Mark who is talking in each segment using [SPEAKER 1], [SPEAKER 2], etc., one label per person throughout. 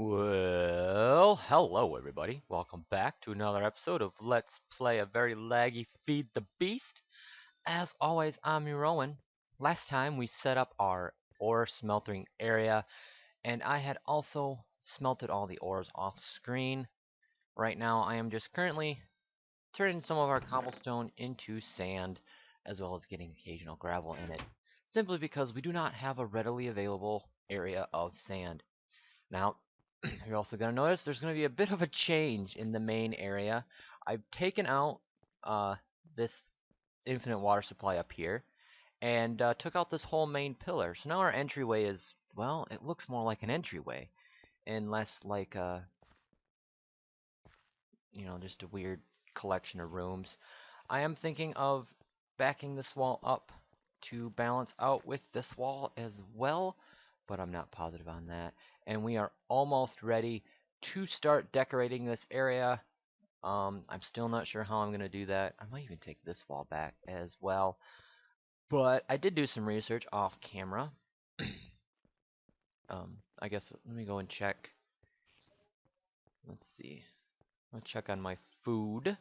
[SPEAKER 1] Well, hello everybody. Welcome back to another episode of Let's Play a very laggy Feed the Beast. As always, I'm Urowen. Last time we set up our ore smelting area, and I had also smelted all the ores off screen. Right now, I am just currently turning some of our cobblestone into sand, as well as getting occasional gravel in it, simply because we do not have a readily available area of sand. Now, you're also going to notice there's going to be a bit of a change in the main area. I've taken out this infinite water supply up here and took out this whole main pillar. So now our entryway is, well, it looks more like an entryway and less like just a weird collection of rooms. I am thinking of backing this wall up to balance out with this wall as well, but I'm not positive on that. And we are almost ready to start decorating this area. I'm still not sure how I'm going to do that. I might even take this wall back as well. But I did do some research off camera. I guess let me go and check. Let's see. I'll check on my food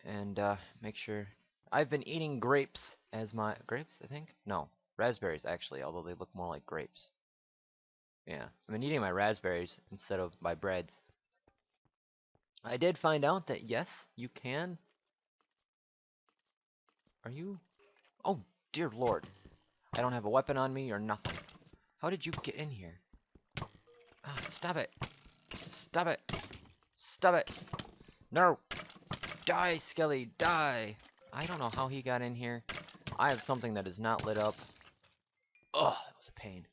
[SPEAKER 1] and make sure. I've been eating grapes as my grapes, I think? No, raspberries actually, although they look more like grapes. Yeah, I've been eating my raspberries instead of my breads. I did find out that yes, you can. Are you? Oh, dear Lord. I don't have a weapon on me or nothing. How did you get in here? Ah, stop it. Stop it. Stop it. No. Die, Skelly, die. I don't know how he got in here. I have something that is not lit up. Ugh, that was a pain.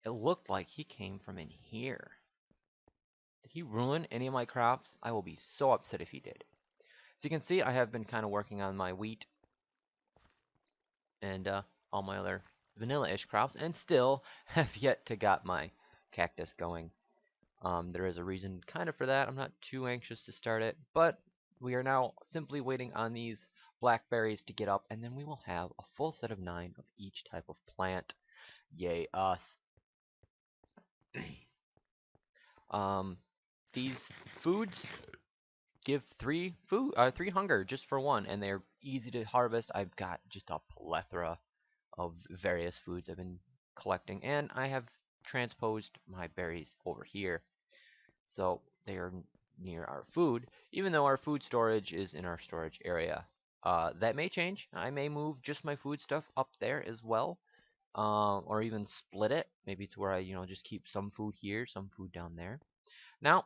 [SPEAKER 1] It looked like he came from in here. Did he ruin any of my crops? I will be so upset if he did. So you can see I have been kind of working on my wheat and all my other vanilla-ish crops, and still have yet to got my cactus going. There is a reason kind of for that. I'm not too anxious to start it, but we are now simply waiting on these blackberries to get up, and then we will have a full set of 9 of each type of plant. Yay us. These foods give 3 hunger just for 1, and they're easy to harvest. I've got just a plethora of various foods I've been collecting, and I have transposed my berries over here, so they are near our food, even though our food storage is in our storage area. That may change. I may move just my food stuff up there as well, or even split it, maybe to where I just keep some food here, some food down there. Now,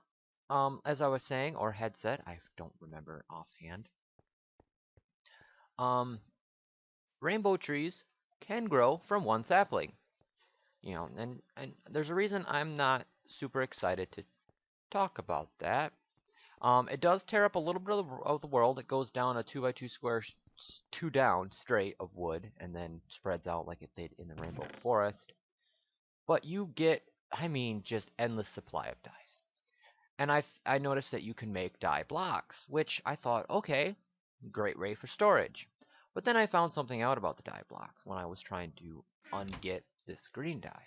[SPEAKER 1] as I was saying, or had said, I don't remember offhand. Rainbow trees can grow from 1 sapling. And there's a reason I'm not super excited to talk about that. It does tear up a little bit of the world. It goes down a 2x2 square, 2 down straight of wood, and then spreads out like it did in the Rainbow Forest. But you get, I mean, just endless supply of dyes. And I noticed that you can make dye blocks, which I thought, okay, great way for storage. But then I found something out about the dye blocks when I was trying to unget this green dye.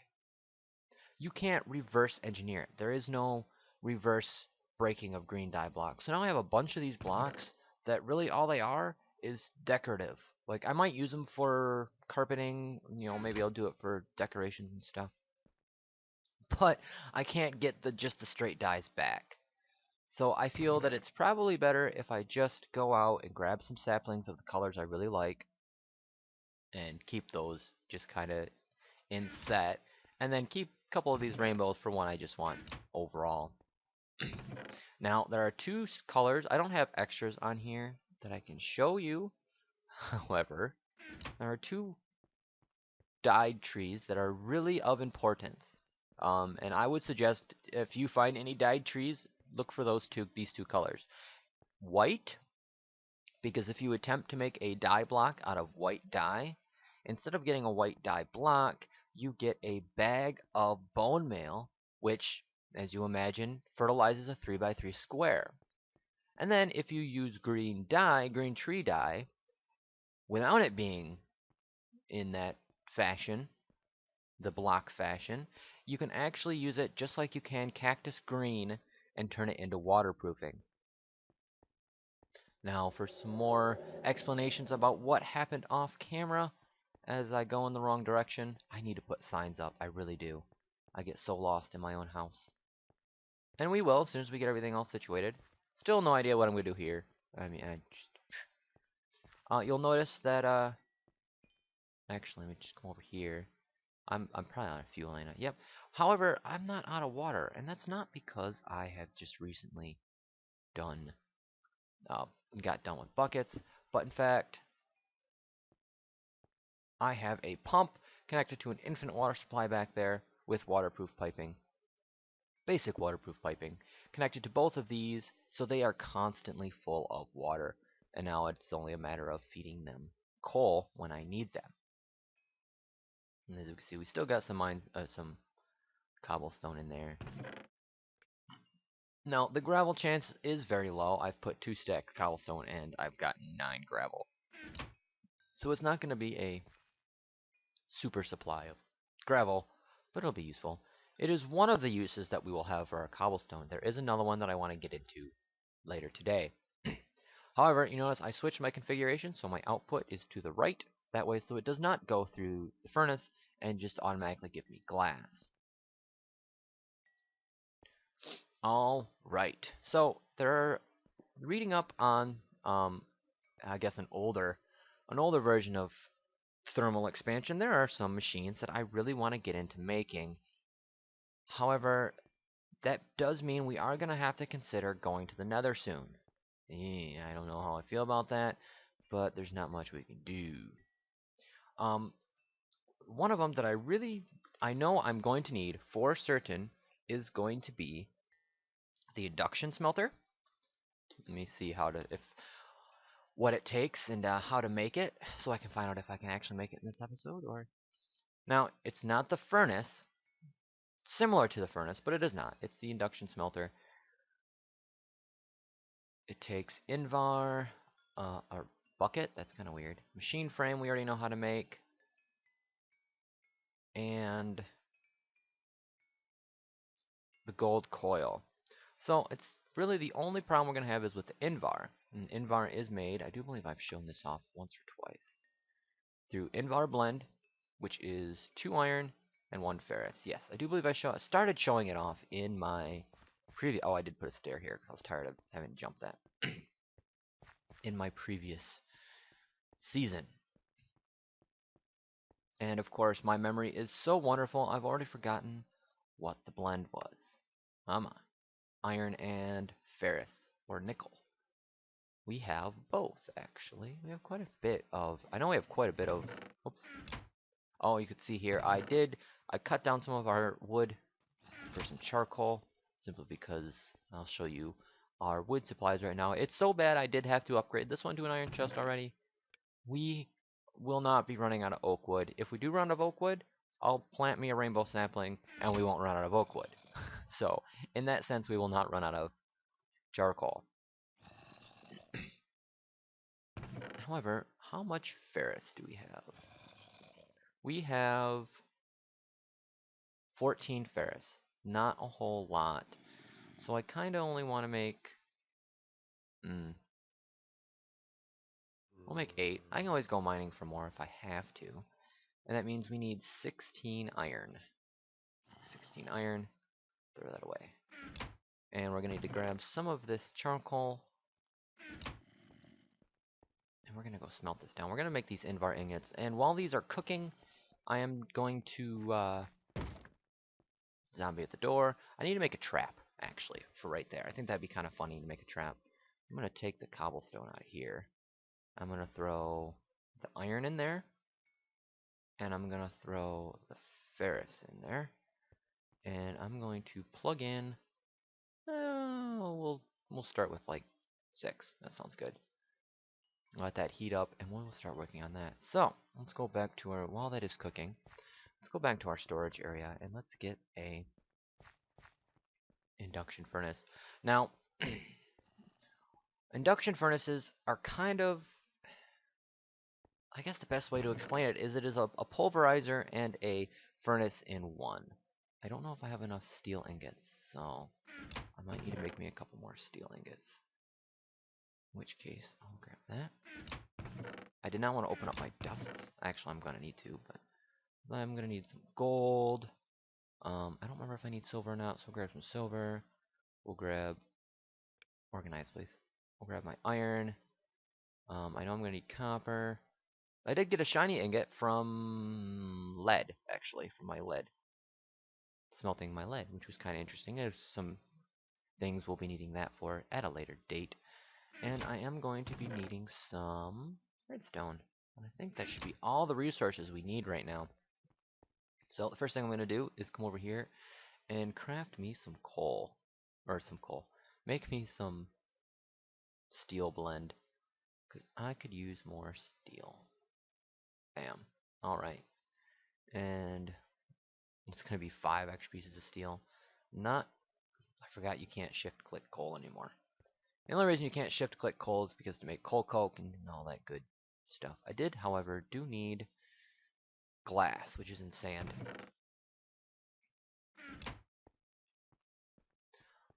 [SPEAKER 1] You can't reverse engineer it. There is no reverse breaking of green dye blocks. So now I have a bunch of these blocks that really all they are is decorative. Like, I might use them for carpeting, maybe I'll do it for decorations and stuff. But I can't get just the straight dyes back. So I feel that it's probably better if I just go out and grab some saplings of the colors I really like and keep those just kind of in set, and then keep a couple of these rainbows for one I just want overall. Now, there are 2 colors. I don't have extras on here that I can show you. However, there are 2 dyed trees that are really of importance. And I would suggest if you find any dyed trees, look for these 2 colors. White, because if you attempt to make a dye block out of white dye, instead of getting a white dye block, you get a bag of bone meal, which, as you imagine, fertilizes a 3x3 square. And then if you use green dye, green tree dye, without it being in that fashion, the block fashion, you can actually use it just like you can cactus green and turn it into waterproofing. Now for some more explanations about what happened off camera as I go in the wrong direction, I need to put signs up. I really do. I get so lost in my own house. And we will as soon as we get everything all situated. Still no idea what I'm going to do here. I mean, you'll notice that, actually, let me just come over here. I'm probably on a fuel line. Yep. However, I'm not out of water, and that's not because I have just recently done, got done with buckets, but in fact, I have a pump connected to an infinite water supply back there with waterproof piping, basic waterproof piping, connected to both of these, so they are constantly full of water, and now it's only a matter of feeding them coal when I need them. And as you can see, we still got some cobblestone in there. Now, the gravel chance is very low. I've put 2 stacks of cobblestone and I've got 9 gravel. So it's not going to be a super supply of gravel, but it'll be useful. It is one of the uses that we will have for our cobblestone. There is another one that I want to get into later today. However, you notice I switched my configuration, so my output is to the right. That way, so it does not go through the furnace and just automatically give me glass. All right. So they're reading up on, I guess an older version of thermal expansion. There are some machines that I really want to get into making. However, that does mean we are going to have to consider going to the nether soon. I don't know how I feel about that, but there's not much we can do. One of them that I know I'm going to need for certain is going to be the induction smelter. Let me see what it takes and how to make it, so I can find out if I can actually make it in this episode. Or now, it's not the furnace, similar to the furnace, but it is not. It's the induction smelter. It takes Invar, a bucket. That's kind of weird. Machine frame, we already know how to make, and the gold coil. So it's really the only problem we're going to have is with the Invar. And Invar is made, I do believe I've shown this off once or twice, through Invar blend, which is 2 iron and 1 ferrous. Yes, I do believe I started showing it off in my previous. Oh, I did put a stair here because I was tired of having to jump that in my previous season. And of course, my memory is so wonderful, I've already forgotten what the blend was. Come on. Iron and ferrous, or nickel. We have both, actually. We have quite a bit of, I know we have quite a bit of, oops. Oh, you could see here, I cut down some of our wood for some charcoal, simply because I'll show you our wood supplies right now. It's so bad I did have to upgrade this one to an iron chest already. We will not be running out of oak wood. If we do run out of oak wood, I'll plant me a rainbow sapling and we won't run out of oak wood. So, in that sense, we will not run out of charcoal. However, how much ferrous do we have? We have 14 ferrous. Not a whole lot. So I kind of only want to make... We'll make 8. I can always go mining for more if I have to. And that means we need 16 iron. 16 iron. Throw that away. And we're going to need to grab some of this charcoal. And we're going to go smelt this down. We're going to make these Invar ingots. And while these are cooking, I am going to... zombie at the door. I need to make a trap, actually, for right there. I think that'd be kind of funny to make a trap. I'm going to take the cobblestone out of here. I'm going to throw the iron in there. And I'm going to throw the ferrous in there. And I'm going to plug in... we'll start with like 6. That sounds good. Let that heat up, and we'll start working on that. So, let's go back to our... While that is cooking, let's go back to our storage area, and let's get a induction furnace. Now, induction furnaces are kind of... I guess the best way to explain it is a pulverizer and a furnace in one. I don't know if I have enough steel ingots, so I might need to make me a couple more steel ingots. In which case, I'll grab that. I did not want to open up my dusts. Actually, I'm going to need to, but I'm going to need some gold. I don't remember if I need silver or not, so we'll grab some silver. We'll grab organized, please. We'll grab my iron. I know I'm going to need copper. I did get a shiny ingot from lead, actually, from my lead. Smelting my lead, which was kind of interesting. There's some things we'll be needing that for at a later date. And I am going to be needing some redstone. And I think that should be all the resources we need right now. So the first thing I'm going to do is come over here and craft me some coal. Or some coal. Make me some steel blend. Because I could use more steel. Bam. Alright. And it's going to be 5 extra pieces of steel. I forgot you can't shift click coal anymore. The only reason you can't shift click coal is because to make coal coke and all that good stuff. I did, however, do need glass, which is in sand.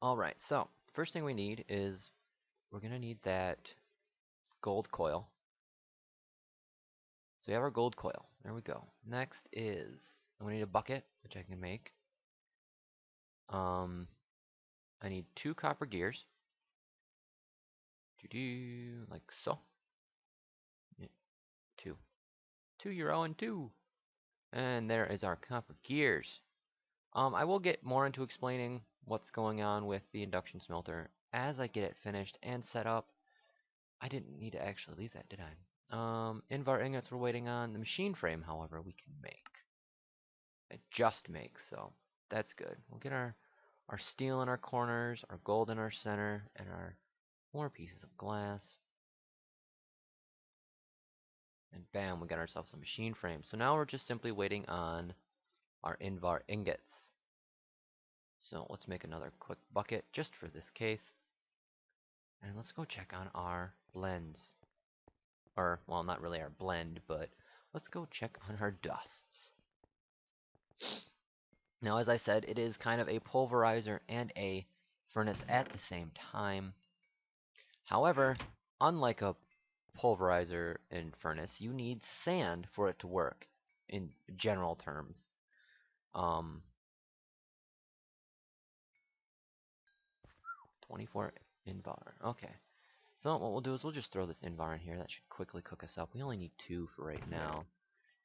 [SPEAKER 1] Alright, so first thing we need is we're going to need that gold coil. So we have our gold coil. There we go. Next is we need a bucket, which I can make. I need 2 copper gears. Like so. Yeah, 2. 2 euro and 2. And there is our copper gears. I will get more into explaining what's going on with the induction smelter as I get it finished and set up. I didn't need to actually leave that, did I? Invar ingots we're waiting on. The machine frame, however, we can make. Just make, so that's good. We'll get our steel in our corners, our gold in our center, and our more pieces of glass. And bam, we got ourselves a machine frame. So now we're just simply waiting on our Invar ingots. So let's make another quick bucket just for this case. And let's go check on our blends. Or, well, not really our blend, but let's go check on our dusts. Now, as I said, it is kind of a pulverizer and a furnace at the same time. However, unlike a pulverizer and furnace, you need sand for it to work, in general terms. 24 Invar. Okay. So what we'll do is we'll just throw this Invar in here. That should quickly cook us up. We only need 2 for right now.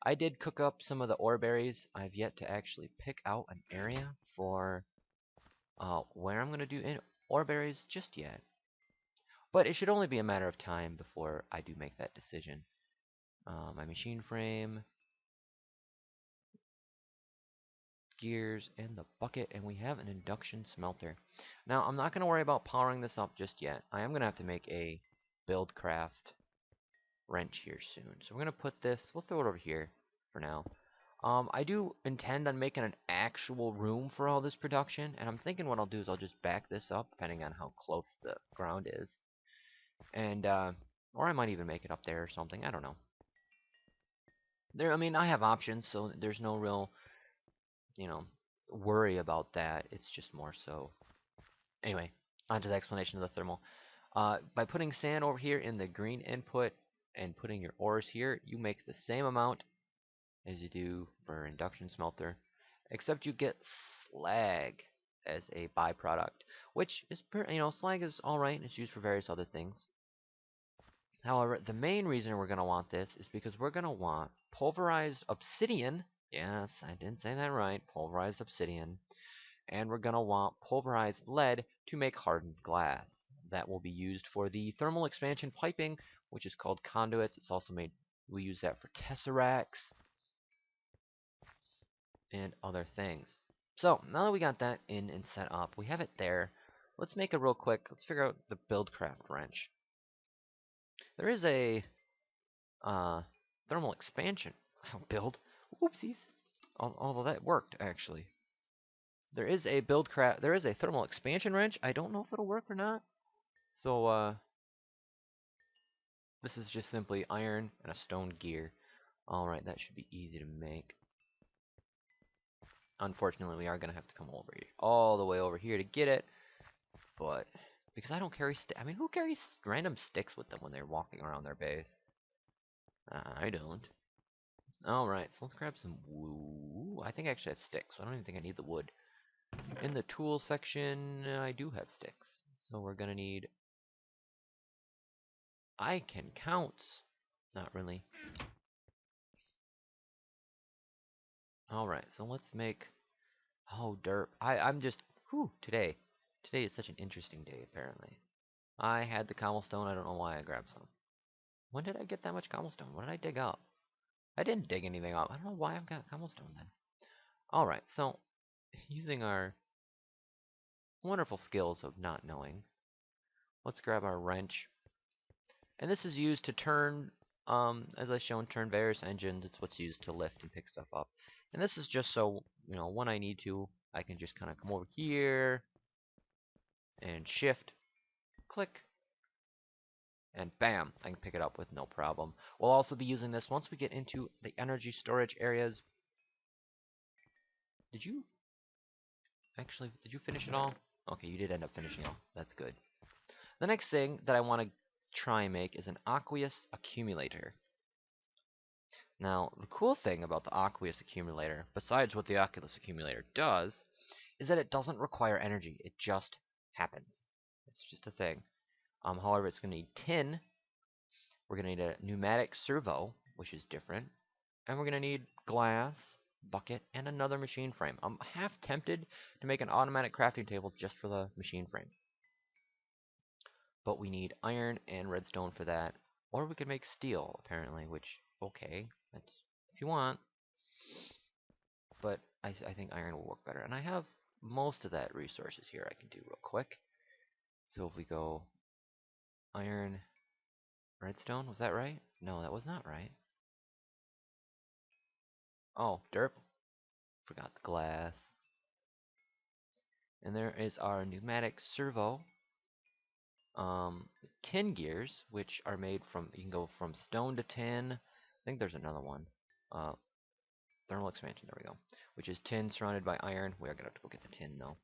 [SPEAKER 1] I did cook up some of the ore berries. I've yet to actually pick out an area for where I'm going to do ore berries just yet. But it should only be a matter of time before I do make that decision. My machine frame, gears, and the bucket, and we have an induction smelter. Now, I'm not going to worry about powering this up just yet. I am going to have to make a buildcraft wrench here soon. So we're going to put this, we'll throw it over here for now. I do intend on making an actual room for all this production, and I'm thinking what I'll do is I'll just back this up, depending on how close the ground is. And, or I might even make it up there or something, I don't know. I mean, I have options, so there's no real, worry about that. It's just more so. Anyway, on to the explanation of the thermal. By putting sand over here in the green input and putting your ores here, you make the same amount as you do for induction smelter, except you get slag as a byproduct, which is, slag is alright. It's used for various other things. However, the main reason we're going to want this is because we're going to want pulverized obsidian. Yes, I didn't say that right. Pulverized obsidian. And we're going to want pulverized lead to make hardened glass. That will be used for the thermal expansion piping, which is called conduits. It's also made, we use that for tesseracts and other things. So, now that we got that in and set up, we have it there. Let's make it real quick. Let's figure out the buildcraft wrench. There is a thermal expansion build. Whoopsies. Although that worked, actually. There is a thermal expansion wrench. I don't know if it'll work or not. So, this is just simply iron and a stone gear. Alright, that should be easy to make. Unfortunately, we are gonna have to come over here, all the way over here to get it. But because I don't carry I mean, who carries random sticks with them when they're walking around their base? I don't. All right, so let's grab some wood. I think I actually have sticks, so I don't even think I need the wood. In the tool section, I do have sticks, so we're gonna need. I can count. Not really. All right, so let's make. Oh, dirt. I'm just. Whew. Today. Today is such an interesting day. Apparently, I had the cobblestone. I don't know why I grabbed some. When did I get that much cobblestone? What did I dig up? I didn't dig anything up. I don't know why I've got cobblestone then. Alright, so using our wonderful skills of not knowing, let's grab our wrench. And this is used to turn, as I've shown, turn various engines. It's what's used to lift and pick stuff up. And this is just so, when I need to, I can just kind of come over here and shift, click, and bam, I can pick it up with no problem. We'll also be using this once we get into the energy storage areas. Did you finish it all? Okay, you did end up finishing all. That's good. The next thing that I want to try and make is an aqueous accumulator. Now, the cool thing about the aqueous accumulator, besides what the aqueous accumulator does, is that it doesn't require energy. It just happens. It's just a thing. However, it's going to need tin. We're going to need a pneumatic servo, which is different. And we're going to need glass, bucket, and another machine frame. I'm half tempted to make an automatic crafting table just for the machine frame. But we need iron and redstone for that. Or we could make steel, apparently, which, okay, that's if you want. But I think iron will work better. And I have most of that resources here I can do real quick. So if we go iron, redstone, was that right? No, that was not right. Oh, derp. Forgot the glass. And there is our pneumatic servo. Tin gears, which are made from, you can go from stone to tin. I think there's another one. Thermal expansion, there we go. Which is tin surrounded by iron. We are going to have to go get the tin, though.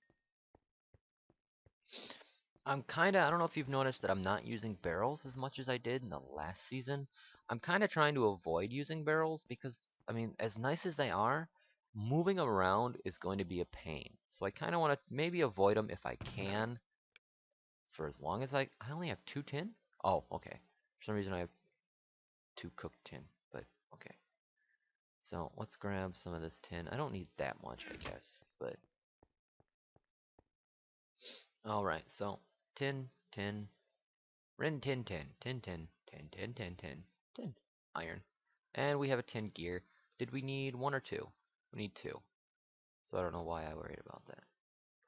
[SPEAKER 1] I don't know if you've noticed that I'm not using barrels as much as I did in the last season. I'm kind of trying to avoid using barrels because, I mean, as nice as they are, moving them around is going to be a pain. So I kind of want to maybe avoid them if I can. For as long as I only have 2 tin? Oh, okay. For some reason I have 2 cooked tin, but okay. So let's grab some of this tin. I don't need that much, I guess, but alright, so tin, tin, tin, tin, tin, tin, tin, tin, tin, tin, tin, tin, iron. And we have a tin gear. Did we need 1 or 2? We need 2. So I don't know why I worried about that.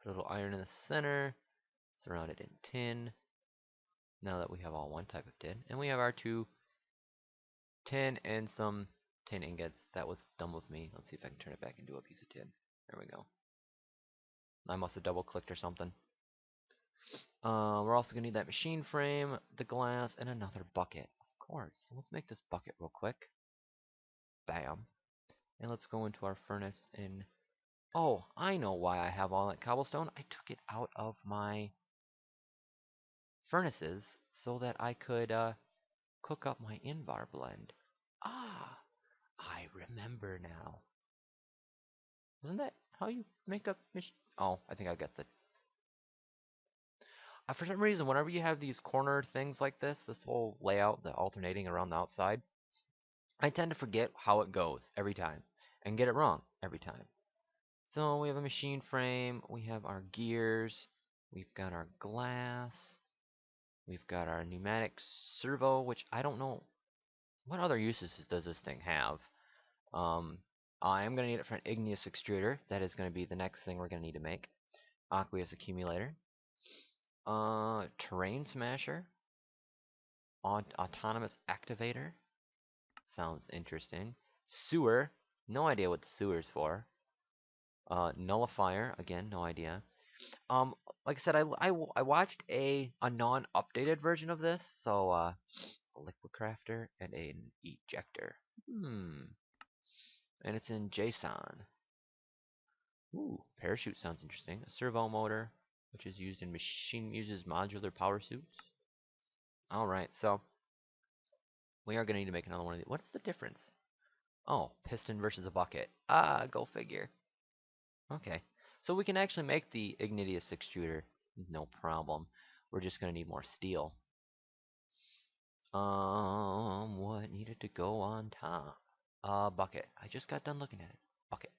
[SPEAKER 1] Put a little iron in the center, surround it in tin. Now that we have all one type of tin, and we have our 2 tin and some tin ingots. That was dumb of me. Let's see if I can turn it back into a piece of tin. There we go. I must have double clicked or something. We're also going to need that machine frame, the glass, and another bucket. Of course. So let's make this bucket real quick. Bam. And let's go into our furnace and... Oh, I know why I have all that cobblestone. I took it out of my furnaces so that I could cook up my Invar blend. Ah, I remember now. Isn't that how you make up Oh, I think I got the... for some reason, whenever you have these corner things like this whole layout, the alternating around the outside, I tend to forget how it goes every time and get it wrong every time. So we have a machine frame, we have our gears, we've got our glass, we've got our pneumatic servo, which I don't know what other uses does this thing have. I am going to need it for an igneous extruder. That is going to be the next thing we're going to need to make. Aqueous accumulator. Terrain smasher. Autonomous activator. Sounds interesting. Sewer. No idea what the sewer is for. Nullifier. Again, no idea. Like I said, I watched a non-updated version of this. So, a liquid crafter and an ejector. And it's in JSON. Ooh, parachute sounds interesting. A servo motor, which is used in uses modular power suits. Alright, so we are going to need to make another one of these. What's the difference? Oh, piston versus a bucket. Ah, go figure. Okay, so we can actually make the igneous extruder. No problem. We're just going to need more steel. What needed to go on top? Bucket. I just got done looking at it. Bucket.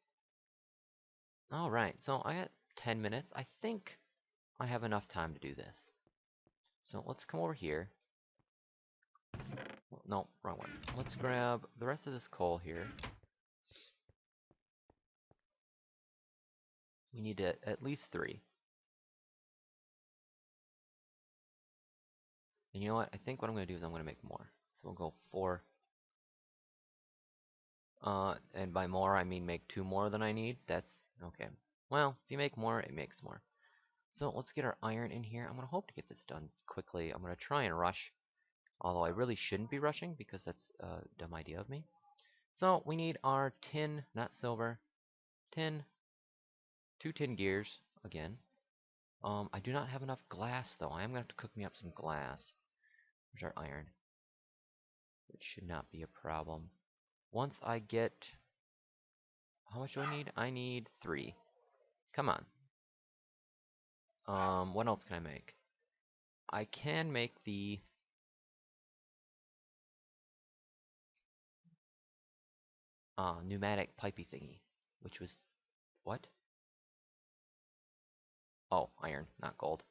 [SPEAKER 1] Alright, so I got 10 minutes. I think I have enough time to do this. So let's come over here. No, wrong one. Let's grab the rest of this coal here. We need at least 3. And you know what? I think what I'm going to do is I'm going to make more. So we'll go 4. And by more, I mean make 2 more than I need. That's okay. Well, if you make more, it makes more. So let's get our iron in here. I'm going to hope to get this done quickly. I'm going to try and rush. Although I really shouldn't be rushing because that's a dumb idea of me. So we need our tin, not silver. Tin. 2 tin gears, again. I do not have enough glass, though. I am going to have to cook me up some glass. There's our iron. Which should not be a problem. Once I get... How much do I need? I need 3. Come on. What else can I make? I can make the... pneumatic pipey thingy. Which was... What? Oh, iron, not gold.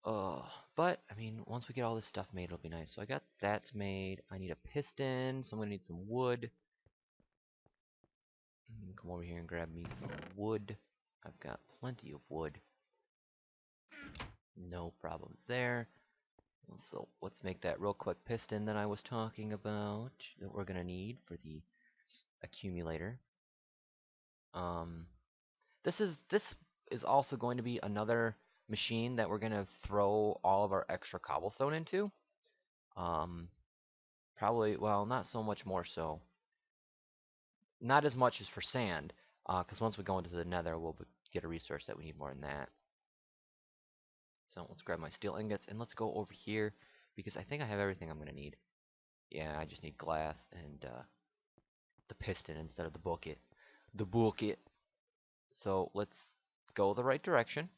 [SPEAKER 1] But, I mean, once we get all this stuff made, it'll be nice. So I got that's made. I need a piston, so I'm going to need some wood. Come over here and grab me some wood. I've got plenty of wood. No problems there. So let's make that real quick piston that I was talking about that we're going to need for the accumulator. This is also going to be another machine that we're going to throw all of our extra cobblestone into. Probably, well, not so much more so. Not as much as for sand, because once we go into the nether, we'll get a resource that we need more than that. So let's grab my steel ingots, and let's go over here, because I think I have everything I'm going to need. Yeah, I just need glass and the piston instead of the bucket. The bucket. So let's go the right direction.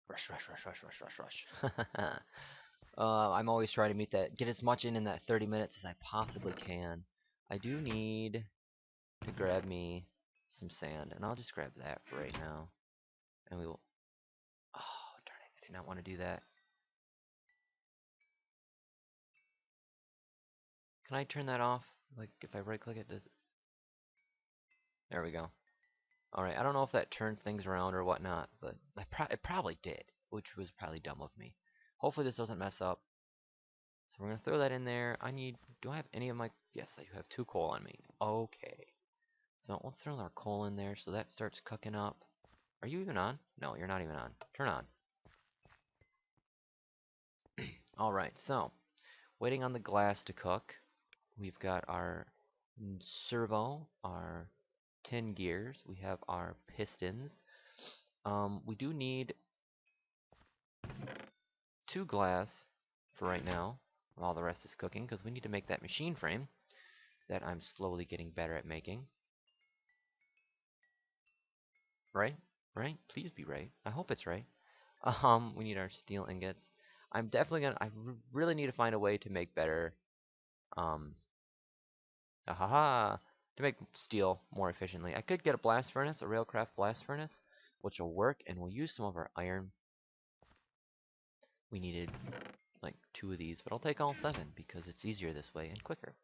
[SPEAKER 1] Rush, rush, rush, rush, rush, rush, rush. I'm always trying to get as much in that 30 minutes as I possibly can. I do need to grab me some sand, and I'll just grab that for right now. And we will... Oh, darn it, I did not want to do that. Can I turn that off? Like, if I right-click it, does it... There we go. Alright, I don't know if that turned things around or whatnot, but it probably did, which was probably dumb of me. Hopefully this doesn't mess up. So we're going to throw that in there. Do I have any of my... Yes, I have 2 coal on me. Okay. So let's throw our coal in there so that starts cooking up. Are you even on? No, you're not even on. Turn on. Alright, so waiting on the glass to cook. We've got our servo, our tin gears. We have our pistons. We do need 2 glass for right now, while the rest is cooking, because we need to make that machine frame that I'm slowly getting better at making. Right? Right? Please be right. I hope it's right. We need our steel ingots. I'm definitely gonna... I really need to find a way to make better... to make steel more efficiently. I could get a blast furnace, a railcraft blast furnace, which will work, and we'll use some of our iron. We needed like 2 of these, but I'll take all 7 because it's easier this way and quicker.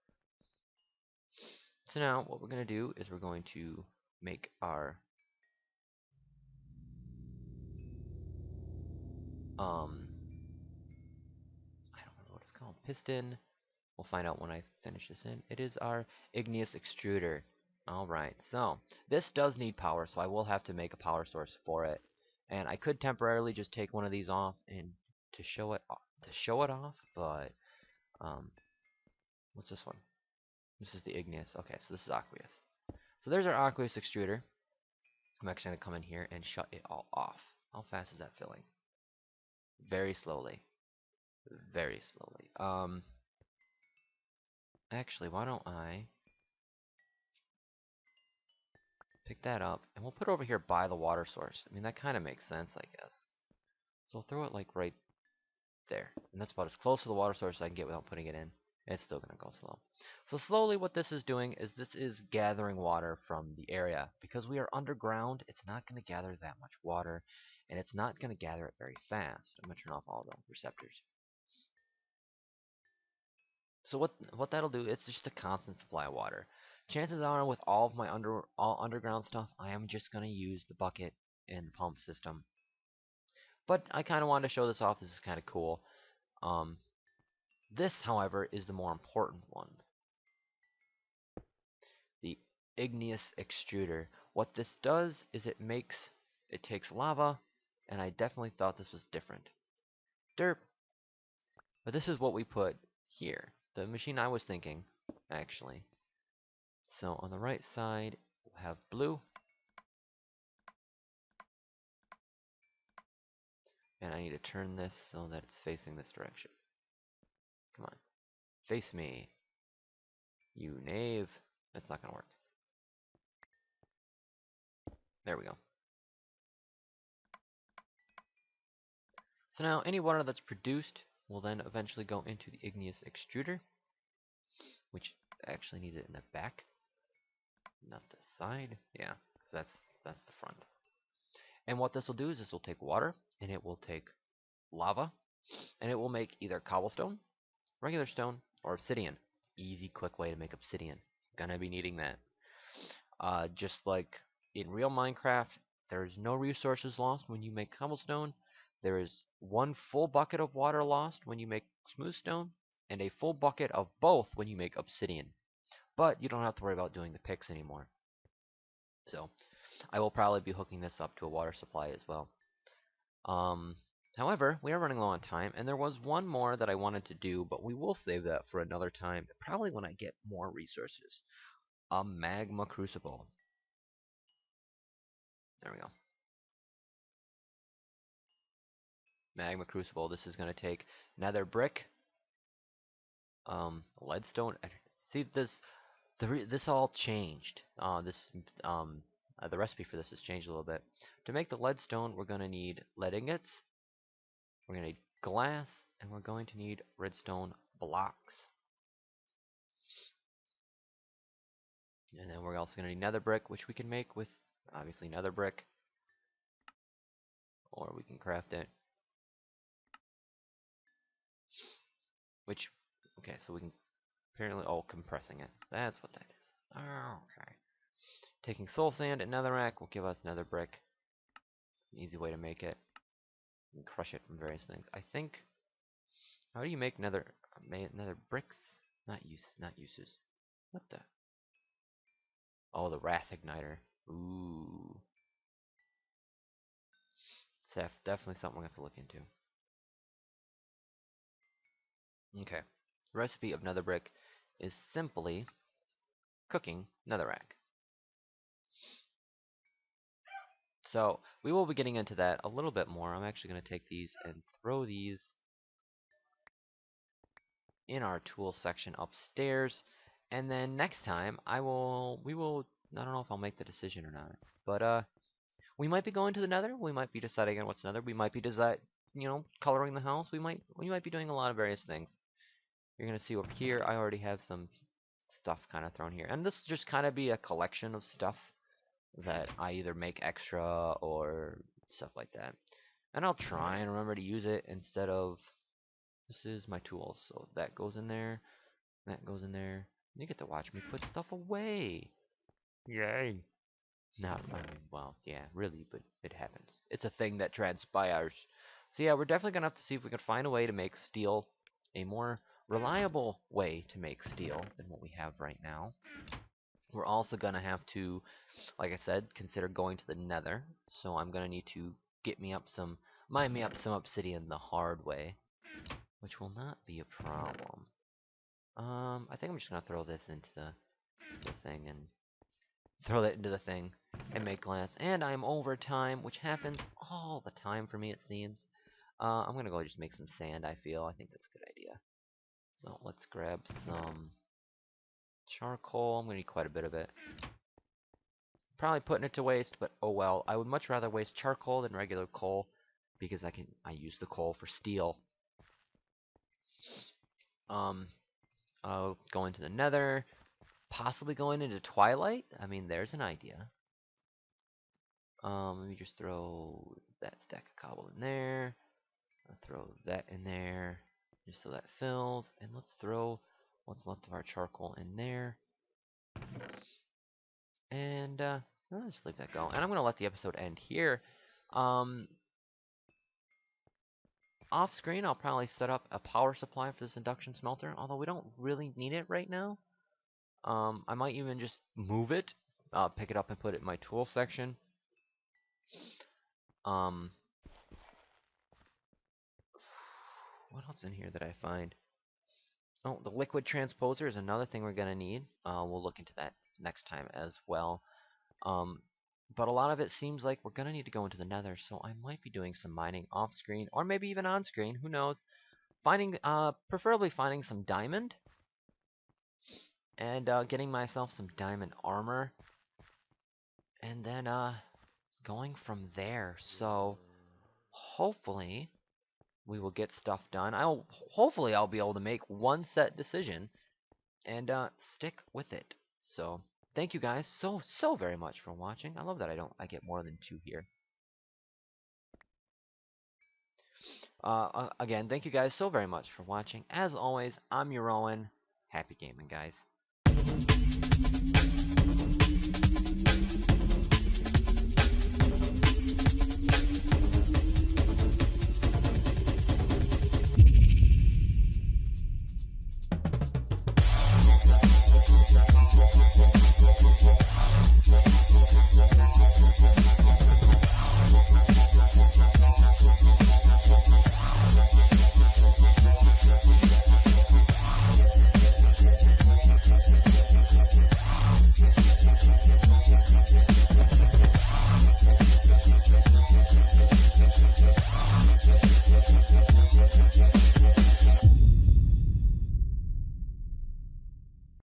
[SPEAKER 1] So now what we're going to do is we're going to make our I don't remember what it's called, piston. We'll find out when I finish this in. It is our igneous extruder. Alright, so this does need power, so I will have to make a power source for it. And I could temporarily just take one of these off and to show it off, but what's this one? This is the igneous. Okay, so this is aqueous. So there's our aqueous extruder. I'm actually going to come in here and shut it all off. How fast is that filling? Very slowly. Very slowly. Actually, why don't I pick that up, and we'll put it over here by the water source. I mean, that kind of makes sense, I guess. So we'll throw it like right there. And that's about as close to the water source as I can get without putting it in. It's still going to go slow. So slowly what this is doing is this is gathering water from the area. Because we are underground, it's not going to gather that much water. And it's not going to gather it very fast. I'm going to turn off all the receptors. So what that'll do, it's just a constant supply of water. Chances are with all of my underground stuff, I am just going to use the bucket and the pump system. But I kind of wanted to show this off. This is kind of cool. This, however, is the more important one. The igneous extruder. What this does is it takes lava, and I definitely thought this was different. Derp. But this is what we put here. The machine I was thinking, actually. So on the right side, we'll have blue. And I need to turn this so that it's facing this direction. Come on. Face me. You knave. That's not going to work. There we go. So now any water that's produced will then eventually go into the igneous extruder, which actually needs it in the back, not the side. Yeah, that's the front. And what this will do is this will take water, and it will take lava, and it will make either cobblestone, regular stone, or obsidian. Easy, quick way to make obsidian. Gonna be needing that. Just like in real Minecraft, there's no resources lost when you make cobblestone. There is one full bucket of water lost when you make smooth stone, and a full bucket of both when you make obsidian. But you don't have to worry about doing the picks anymore. So I will probably be hooking this up to a water supply as well. However, we are running low on time, and there was one more that I wanted to do, but we will save that for another time, probably when I get more resources. A magma crucible. There we go. Magma crucible. This is going to take nether brick, leadstone. See this. This all changed. The recipe for this has changed a little bit. To make the leadstone, we're going to need lead ingots. We're going to need glass, and we're going to need redstone blocks. And then we're also going to need nether brick, which we can make with, obviously, nether brick. Or we can craft it. Which, okay, so we can, apparently, compressing it. That's what that is. Okay. Taking soul sand and netherrack will give us nether brick. An easy way to make it. You can crush it from various things. I think, how do you make nether bricks? Not uses. What the? Oh, the wrath igniter. Ooh. It's definitely something we're going to have to look into. Okay. The recipe of nether brick is simply cooking netherrack. So we will be getting into that a little bit more. I'm actually going to take these and throw these in our tools section upstairs. And then next time I don't know if I'll make the decision or not. But we might be going to the nether. We might be deciding on what's nether. We might be coloring the house. We might be doing a lot of various things. You're going to see up here, I already have some stuff kind of thrown here. And this will just kind of be a collection of stuff that I either make extra or stuff like that. And I'll try and remember to use it instead of, this is my tools. So that goes in there, that goes in there. You get to watch me put stuff away. Yay. Not, I mean, well, yeah, really, but it happens. It's a thing that transpires. So yeah, we're definitely going to have to see if we can find a way to make steel a more reliable way to make steel than what we have right now. We're also going to have to, like I said, consider going to the nether. So I'm going to need to mine me up some obsidian the hard way, which will not be a problem. I think I'm just gonna throw this into the thing and throw that into the thing and make glass. And I'm over time, which happens all the time for me, it seems. I'm gonna go just make some sand, I feel. I think that's a good idea. So let's grab some charcoal. I'm gonna need quite a bit of it. Probably putting it to waste, but oh well. I would much rather waste charcoal than regular coal because I use the coal for steel. Um, I'll go into the nether, possibly going into twilight. I mean, there's an idea. Let me just throw that stack of cobble in there. I'll throw that in there, just so that fills. And let's throw what's left of our charcoal in there. And I'll just leave that go. And I'm gonna let the episode end here. Um, Off screen, I'll probably set up a power supply for this induction smelter, although we don't really need it right now. I might even just move it, pick it up and put it in my tool section. Um, what else in here that I find? Oh, the liquid transposer is another thing we're gonna need. We'll look into that next time as well. But a lot of it seems like we're gonna need to go into the nether, so I might be doing some mining off screen, or maybe even on screen, who knows. Preferably finding some diamond, and getting myself some diamond armor, and then going from there. So hopefully we will get stuff done. Hopefully I'll be able to make one set decision and stick with it. So thank you guys so very much for watching. I love that I get more than 2 here. Again, thank you guys so very much for watching. As always, I'm Urowen. Happy gaming, guys.